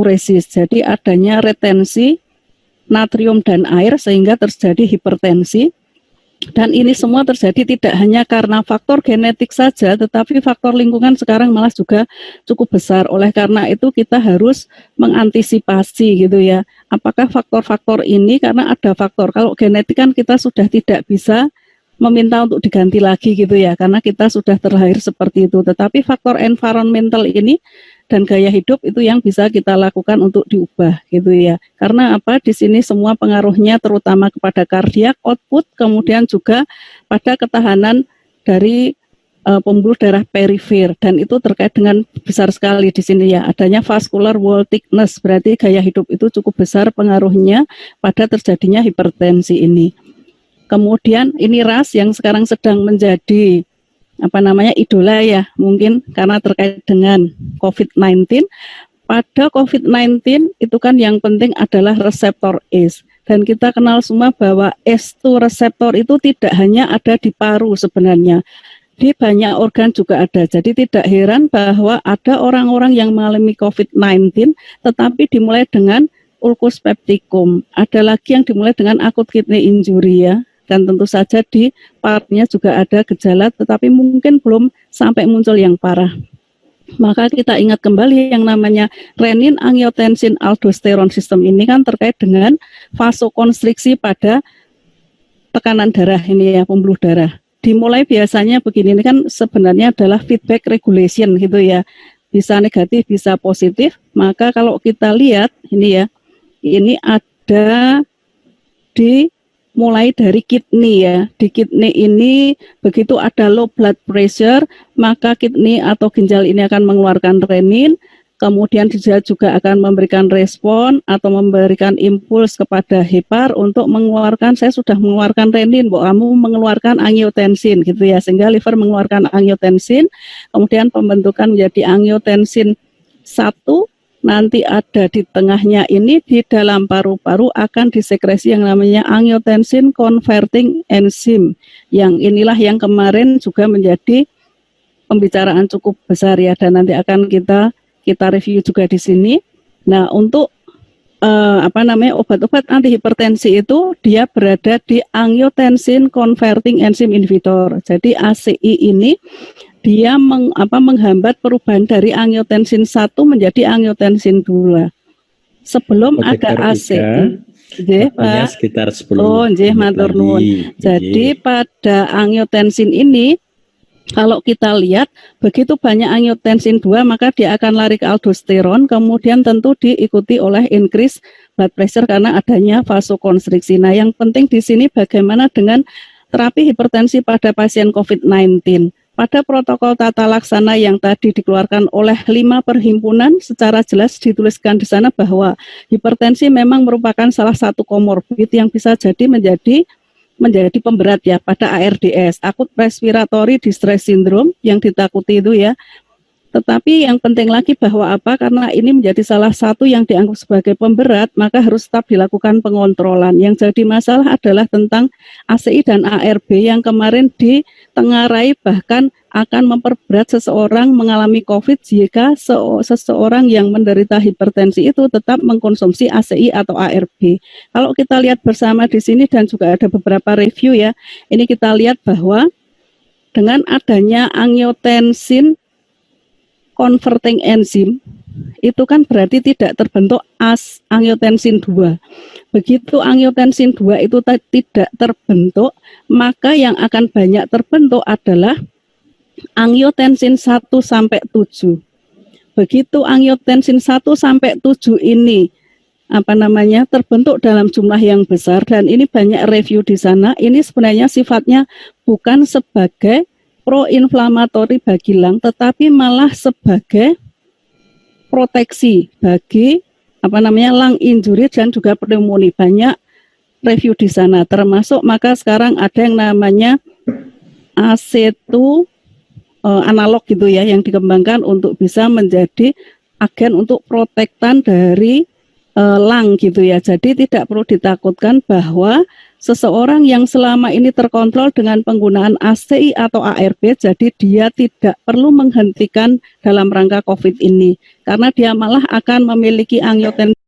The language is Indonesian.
natriuresis. Jadi adanya retensi natrium dan air sehingga terjadi hipertensi. Dan ini semua terjadi tidak hanya karena faktor genetik saja, tetapi faktor lingkungan sekarang malah juga cukup besar. Oleh karena itu kita harus mengantisipasi gitu ya. Apakah faktor-faktor ini, karena ada faktor, kalau genetik kan kita sudah tidak bisa meminta untuk diganti lagi gitu ya, karena kita sudah terlahir seperti itu. Tetapi faktor environmental ini dan gaya hidup itu yang bisa kita lakukan untuk diubah gitu ya. Karena apa? Di sini semua pengaruhnya terutama kepada cardiac output, kemudian juga pada ketahanan dari pembuluh darah perifer, dan itu terkait dengan besar sekali di sini ya, adanya vascular wall thickness, berarti gaya hidup itu cukup besar pengaruhnya pada terjadinya hipertensi ini. Kemudian ini ras yang sekarang sedang menjadi idola ya, mungkin karena terkait dengan COVID-19. Pada COVID-19 itu kan yang penting adalah reseptor ACE. Dan kita kenal semua bahwa ACE2 reseptor itu tidak hanya ada di paru sebenarnya. Di banyak organ juga ada. Jadi tidak heran bahwa ada orang-orang yang mengalami COVID-19 tetapi dimulai dengan ulcus pepticum. Ada lagi yang dimulai dengan acute kidney injury ya. Dan tentu saja di partnya juga ada gejala, tetapi mungkin belum sampai muncul yang parah. Maka kita ingat kembali yang namanya renin, angiotensin, aldosteron sistem ini kan terkait dengan vasokonstriksi pada tekanan darah ini ya, pembuluh darah. Dimulai biasanya begini, ini kan sebenarnya adalah feedback regulation gitu ya. Bisa negatif, bisa positif. Maka kalau kita lihat ini ya, ini ada di mulai dari kidney ya. Di kidney ini begitu ada low blood pressure, maka kidney atau ginjal ini akan mengeluarkan renin, kemudian dia juga akan memberikan respon atau memberikan impuls kepada hepar untuk mengeluarkan, saya sudah mengeluarkan renin, kamu mengeluarkan angiotensin gitu ya, sehingga liver mengeluarkan angiotensin, kemudian pembentukan menjadi angiotensin 1. Nanti ada di tengahnya ini di dalam paru-paru akan disekresi yang namanya angiotensin converting enzyme. Yang inilah yang kemarin juga menjadi pembicaraan cukup besar ya, dan nanti akan kita review juga di sini. Nah, untuk obat-obat antihipertensi itu dia berada di angiotensin converting enzyme inhibitor. Jadi ACI ini dia menghambat perubahan dari angiotensin 1 menjadi angiotensin 2. Sebelum ada ACI. Nggih, Pak. Sekitar 10 matur nuwun. Jadi pada angiotensin ini kalau kita lihat begitu banyak angiotensin 2 maka dia akan lari ke aldosteron, kemudian tentu diikuti oleh increase blood pressure karena adanya vasokonstriksi. Nah, yang penting di sini bagaimana dengan terapi hipertensi pada pasien COVID-19. Pada protokol tata laksana yang tadi dikeluarkan oleh 5 perhimpunan, secara jelas dituliskan di sana bahwa hipertensi memang merupakan salah satu komorbid yang bisa jadi menjadi pemberat ya pada ARDS, acute respiratory distress syndrome yang ditakuti itu ya. Tetapi yang penting lagi bahwa karena ini menjadi salah satu yang dianggap sebagai pemberat, maka harus tetap dilakukan pengontrolan. Yang jadi masalah adalah tentang ACI dan ARB yang kemarin ditengarai bahkan akan memperberat seseorang mengalami COVID jika seseorang yang menderita hipertensi itu tetap mengkonsumsi ACI atau ARB. Kalau kita lihat bersama di sini dan juga ada beberapa review ya, ini kita lihat bahwa dengan adanya angiotensin converting enzyme itu kan berarti tidak terbentuk angiotensin 2. Begitu angiotensin 2 itu tidak terbentuk, maka yang akan banyak terbentuk adalah angiotensin 1 sampai 7. Begitu angiotensin 1 sampai 7 ini terbentuk dalam jumlah yang besar, dan ini banyak review di sana, ini sebenarnya sifatnya bukan sebagai proinflamatori bagi lung, tetapi malah sebagai proteksi bagi lung injury dan juga pneumonia. Banyak review di sana, termasuk maka sekarang ada yang namanya AC2 analog gitu ya, yang dikembangkan untuk bisa menjadi agen untuk protektan dari lung gitu ya. Jadi tidak perlu ditakutkan bahwa seseorang yang selama ini terkontrol dengan penggunaan ACI atau ARB, jadi dia tidak perlu menghentikan dalam rangka COVID ini, karena dia malah akan memiliki angiotensin